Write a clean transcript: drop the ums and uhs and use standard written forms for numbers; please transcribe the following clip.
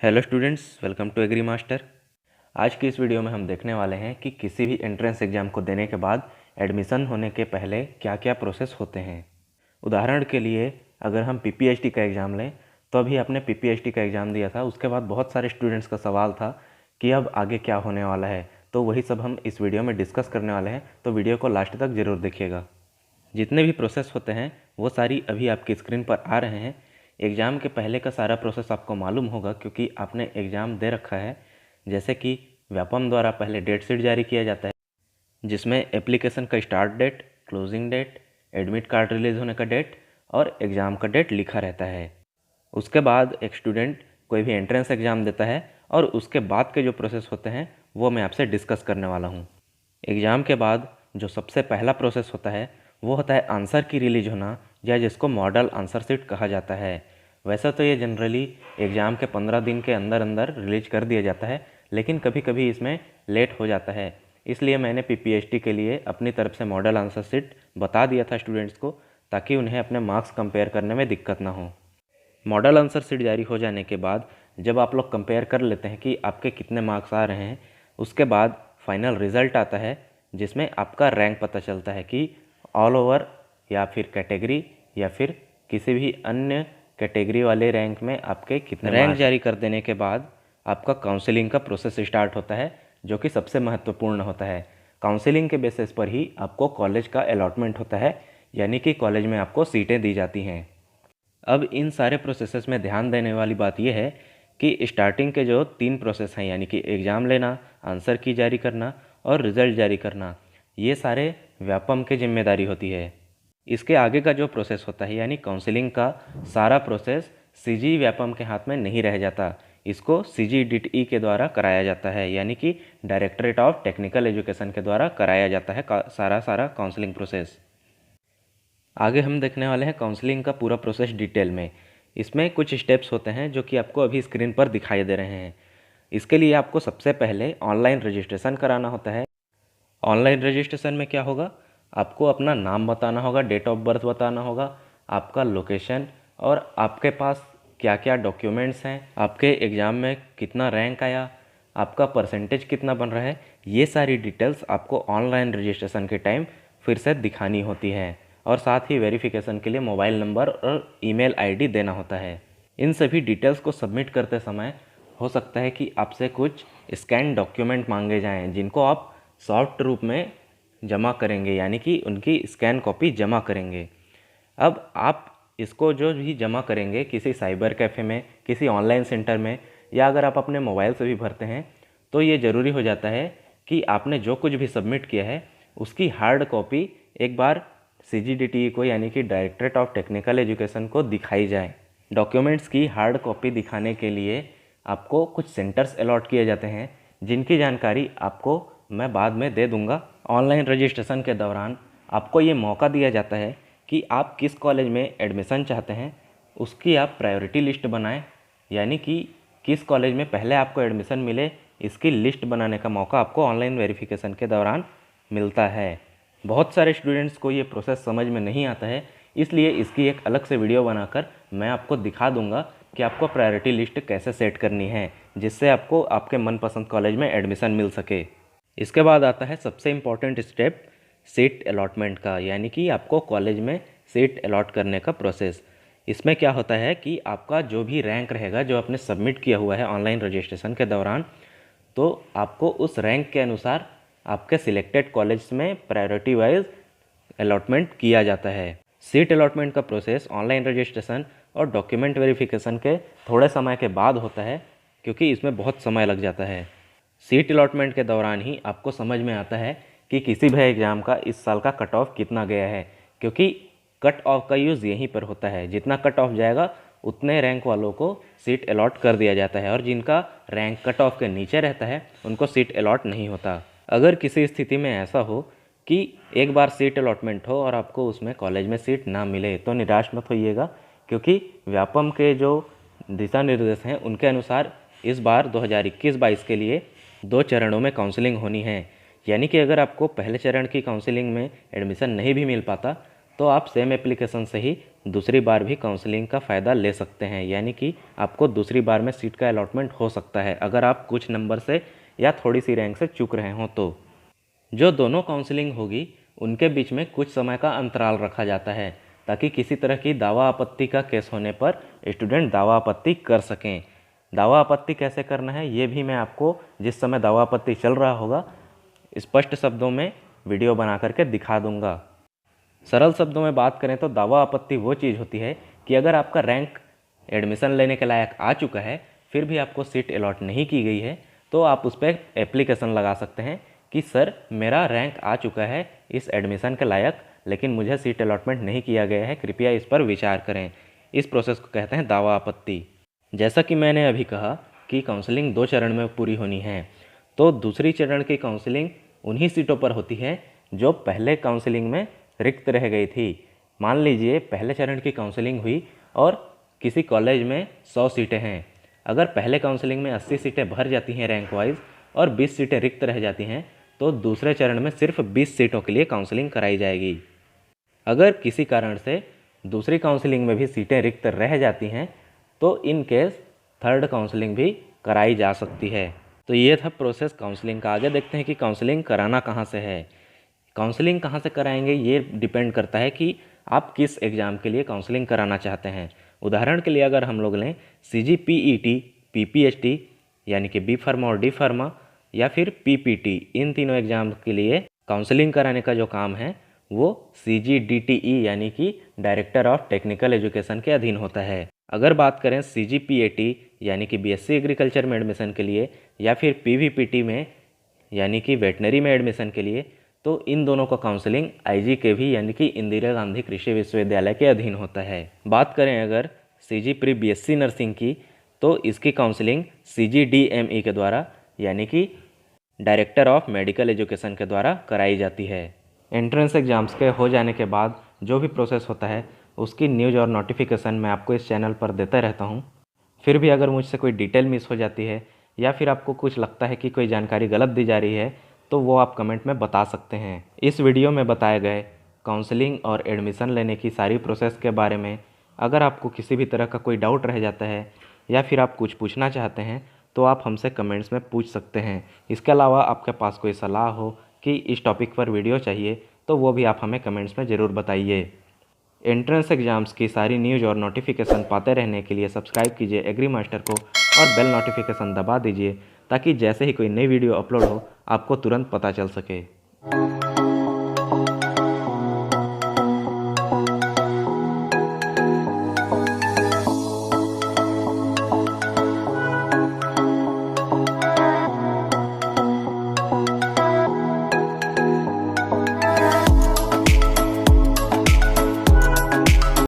Hello students, welcome to agri master. आज की इस वीडियो में हम देखने वाले हैं कि किसी भी एंट्रेंस एग्ज़ाम को देने के बाद एडमिशन होने के पहले क्या क्या प्रोसेस होते हैं। उदाहरण के लिए अगर हम पीपीएचडी का एग्ज़ाम लें तो अभी आपने पीपीएचडी का एग्ज़ाम दिया था, उसके बाद बहुत सारे स्टूडेंट्स का सवाल था कि अब आगे क्या होने वाला है। तो वही सब हम इस वीडियो में डिस्कस करने वाले हैं, तो वीडियो को लास्ट तक ज़रूर देखिएगा। जितने भी प्रोसेस होते हैं वो सारी अभी आपकी स्क्रीन पर आ रहे हैं। एग्ज़ाम के पहले का सारा प्रोसेस आपको मालूम होगा क्योंकि आपने एग्ज़ाम दे रखा है। जैसे कि व्यापम द्वारा पहले डेट शीट जारी किया जाता है, जिसमें एप्लीकेशन का start date, closing date, admit card release होने का डेट और एग्ज़ाम का डेट लिखा रहता है। उसके बाद एक स्टूडेंट कोई भी एंट्रेंस एग्ज़ाम देता है और उसके बाद के जो प्रोसेस होते हैं वो मैं आपसे डिस्कस करने वाला हूँ। एग्ज़ाम के बाद जो सबसे पहला प्रोसेस होता है वो होता है आंसर की रिलीज होना, या जिसको मॉडल आंसर शीट कहा जाता है। वैसे तो ये जनरली एग्ज़ाम के 15 दिन के अंदर अंदर रिलीज कर दिया जाता है, लेकिन कभी कभी इसमें लेट हो जाता है। इसलिए मैंने पीपीएचडी के लिए अपनी तरफ से मॉडल आंसर शीट बता दिया था स्टूडेंट्स को, ताकि उन्हें अपने मार्क्स कंपेयर करने में दिक्कत ना हो। मॉडल आंसर शीट जारी हो जाने के बाद जब आप लोग कंपेयर कर लेते हैं कि आपके कितने मार्क्स आ रहे हैं, उसके बाद फाइनल रिज़ल्ट आता है जिसमें आपका रैंक पता चलता है कि ऑल ओवर या फिर कैटेगरी या फिर किसी भी अन्य कैटेगरी वाले रैंक में आपके कितने रैंक जारी कर देने के बाद आपका काउंसलिंग का प्रोसेस स्टार्ट होता है, जो कि सबसे महत्वपूर्ण होता है। काउंसलिंग के बेसिस पर ही आपको कॉलेज का अलॉटमेंट होता है, यानी कि कॉलेज में आपको सीटें दी जाती हैं। अब इन सारे प्रोसेसेस में ध्यान देने वाली बात यह है कि स्टार्टिंग के जो 3 प्रोसेस हैं, यानी कि एग्ज़ाम लेना, आंसर की जारी करना और रिज़ल्ट जारी करना, ये सारे व्यापम की जिम्मेदारी होती है। इसके आगे का जो प्रोसेस होता है यानी काउंसलिंग का सारा प्रोसेस सीजी व्यापम के हाथ में नहीं रह जाता। इसको सीजीडीटी के द्वारा कराया जाता है, यानी कि डायरेक्टरेट ऑफ टेक्निकल एजुकेशन के द्वारा कराया जाता है सारा काउंसलिंग प्रोसेस। आगे हम देखने वाले हैं काउंसलिंग का पूरा प्रोसेस डिटेल में। इसमें कुछ स्टेप्स होते हैं जो कि आपको अभी स्क्रीन पर दिखाई दे रहे हैं। इसके लिए आपको सबसे पहले ऑनलाइन रजिस्ट्रेशन कराना होता है। ऑनलाइन रजिस्ट्रेशन में क्या होगा, आपको अपना नाम बताना होगा, डेट ऑफ बर्थ बताना होगा, आपका लोकेशन और आपके पास क्या क्या डॉक्यूमेंट्स हैं, आपके एग्ज़ाम में कितना रैंक आया, आपका परसेंटेज कितना बन रहा है, ये सारी डिटेल्स आपको ऑनलाइन रजिस्ट्रेशन के टाइम फिर से दिखानी होती हैं। और साथ ही वेरिफिकेशन के लिए मोबाइल नंबर और ईमेल आईडी देना होता है। इन सभी डिटेल्स को सबमिट करते समय हो सकता है कि आपसे कुछ स्कैन डॉक्यूमेंट मांगे जाएं, जिनको आप सॉफ्ट रूप में जमा करेंगे, यानी कि उनकी स्कैन कॉपी जमा करेंगे। अब आप इसको जो भी जमा करेंगे किसी साइबर कैफ़े में, किसी ऑनलाइन सेंटर में, या अगर आप अपने मोबाइल से भी भरते हैं, तो ये ज़रूरी हो जाता है कि आपने जो कुछ भी सबमिट किया है उसकी हार्ड कॉपी एक बार सीजीडीटी को, यानी कि डायरेक्टरेट ऑफ टेक्निकल एजुकेशन को दिखाई जाए। डॉक्यूमेंट्स की हार्ड कॉपी दिखाने के लिए आपको कुछ सेंटर्स अलॉट किए जाते हैं, जिनकी जानकारी आपको मैं बाद में दे दूंगा। ऑनलाइन रजिस्ट्रेशन के दौरान आपको ये मौका दिया जाता है कि आप किस कॉलेज में एडमिशन चाहते हैं उसकी आप प्रायोरिटी लिस्ट बनाएं, यानी कि किस कॉलेज में पहले आपको एडमिशन मिले इसकी लिस्ट बनाने का मौका आपको ऑनलाइन वेरिफिकेशन के दौरान मिलता है। बहुत सारे स्टूडेंट्स को ये प्रोसेस समझ में नहीं आता है, इसलिए इसकी एक अलग से वीडियो बनाकर मैं आपको दिखा दूंगा कि आपको प्रायोरिटी लिस्ट कैसे सेट करनी है, जिससे आपको आपके मनपसंद कॉलेज में एडमिशन मिल सके। इसके बाद आता है सबसे इम्पॉर्टेंट स्टेप, सीट अलॉटमेंट का, यानी कि आपको कॉलेज में सीट अलॉट करने का प्रोसेस। इसमें क्या होता है कि आपका जो भी रैंक रहेगा जो आपने सबमिट किया हुआ है ऑनलाइन रजिस्ट्रेशन के दौरान, तो आपको उस रैंक के अनुसार आपके सिलेक्टेड कॉलेज में प्रायोरिटी वाइज अलॉटमेंट किया जाता है। सीट अलॉटमेंट का प्रोसेस ऑनलाइन रजिस्ट्रेशन और डॉक्यूमेंट वेरिफिकेशन के थोड़े समय के बाद होता है, क्योंकि इसमें बहुत समय लग जाता है। सीट अलॉटमेंट के दौरान ही आपको समझ में आता है कि किसी भी एग्ज़ाम का इस साल का कट ऑफ कितना गया है, क्योंकि कट ऑफ का यूज़ यहीं पर होता है। जितना कट ऑफ जाएगा उतने रैंक वालों को सीट अलॉट कर दिया जाता है, और जिनका रैंक कट ऑफ के नीचे रहता है उनको सीट अलॉट नहीं होता। अगर किसी स्थिति में ऐसा हो कि एक बार सीट अलॉटमेंट हो और आपको उसमें कॉलेज में सीट ना मिले, तो निराश मत होइएगा, क्योंकि व्यापम के जो दिशा निर्देश हैं उनके अनुसार इस बार 2021-22 के लिए 2 चरणों में काउंसलिंग होनी है। यानी कि अगर आपको पहले चरण की काउंसलिंग में एडमिशन नहीं भी मिल पाता तो आप सेम एप्लीकेशन से ही दूसरी बार भी काउंसलिंग का फ़ायदा ले सकते हैं, यानी कि आपको दूसरी बार में सीट का अलॉटमेंट हो सकता है अगर आप कुछ नंबर से या थोड़ी सी रैंक से चूक रहे हों तो। जो दोनों काउंसलिंग होगी उनके बीच में कुछ समय का अंतराल रखा जाता है ताकि किसी तरह की दावा आपत्ति का केस होने पर स्टूडेंट दावा आपत्ति कर सकें। दावा आपत्ति कैसे करना है ये भी मैं आपको जिस समय दावा आपत्ति चल रहा होगा स्पष्ट शब्दों में वीडियो बना करके दिखा दूंगा। सरल शब्दों में बात करें तो दावा आपत्ति वो चीज़ होती है कि अगर आपका रैंक एडमिशन लेने के लायक आ चुका है फिर भी आपको सीट अलॉट नहीं की गई है तो आप उस पर एप्लीकेशन लगा सकते हैं कि सर मेरा रैंक आ चुका है इस एडमिशन के लायक, लेकिन मुझे सीट अलॉटमेंट नहीं किया गया है, कृपया इस पर विचार करें। इस प्रोसेस को कहते हैं दावा आपत्ति। जैसा कि मैंने अभी कहा कि काउंसलिंग 2 चरण में पूरी होनी है, तो दूसरी चरण की काउंसलिंग उन्हीं सीटों पर होती है जो पहले काउंसलिंग में रिक्त रह गई थी। मान लीजिए पहले चरण की काउंसलिंग हुई और किसी कॉलेज में 100 सीटें हैं। अगर पहले काउंसलिंग में 80 सीटें भर जाती हैं रैंक वाइज और 20 सीटें रिक्त रह जाती हैं तो दूसरे चरण में सिर्फ 20 सीटों के लिए काउंसलिंग कराई जाएगी। अगर किसी कारण से दूसरी काउंसलिंग में भी सीटें रिक्त रह जाती हैं तो इन केस थर्ड काउंसलिंग भी कराई जा सकती है। तो ये था प्रोसेस काउंसलिंग का। आगे देखते हैं कि काउंसलिंग कराना कहाँ से है। काउंसलिंग कहाँ से कराएंगे ये डिपेंड करता है कि आप किस एग्ज़ाम के लिए काउंसलिंग कराना चाहते हैं। उदाहरण के लिए अगर हम लोग लें CGPET, PPHT यानी कि बी फार्मा और डी फार्मा या फिर PPT, इन तीनों एग्ज़ाम के लिए काउंसलिंग कराने का जो काम है वो CGDTE यानी कि डायरेक्टर ऑफ टेक्निकल एजुकेशन के अधीन होता है। अगर बात करें CGPAT यानी कि BSc एग्रीकल्चर में एडमिशन के लिए या फिर PVPT में यानी कि वेटनरी में एडमिशन के लिए तो इन दोनों का काउंसलिंग IGKV यानी कि इंदिरा गांधी कृषि विश्वविद्यालय के अधीन होता है। बात करें अगर CG प्री BSc नर्सिंग की तो इसकी काउंसलिंग CGDME के द्वारा यानी कि डायरेक्टर ऑफ मेडिकल एजुकेशन के द्वारा कराई जाती है। एंट्रेंस एग्ज़ाम्स के हो जाने के बाद जो भी प्रोसेस होता है उसकी न्यूज़ और नोटिफिकेशन मैं आपको इस चैनल पर देता रहता हूँ। फिर भी अगर मुझसे कोई डिटेल मिस हो जाती है या फिर आपको कुछ लगता है कि कोई जानकारी गलत दी जा रही है तो वो आप कमेंट में बता सकते हैं। इस वीडियो में बताए गए काउंसलिंग और एडमिशन लेने की सारी प्रोसेस के बारे में अगर आपको किसी भी तरह का कोई डाउट रह जाता है या फिर आप कुछ पूछना चाहते हैं तो आप हमसे कमेंट्स में पूछ सकते हैं। इसके अलावा आपके पास कोई सलाह हो कि इस टॉपिक पर वीडियो चाहिए तो वो भी आप हमें कमेंट्स में ज़रूर बताइए। एंट्रेंस एग्ज़ाम्स की सारी न्यूज़ और नोटिफिकेशन पाते रहने के लिए सब्सक्राइब कीजिए एग्री मास्टर को और बेल नोटिफिकेशन दबा दीजिए ताकि जैसे ही कोई नई वीडियो अपलोड हो आपको तुरंत पता चल सके।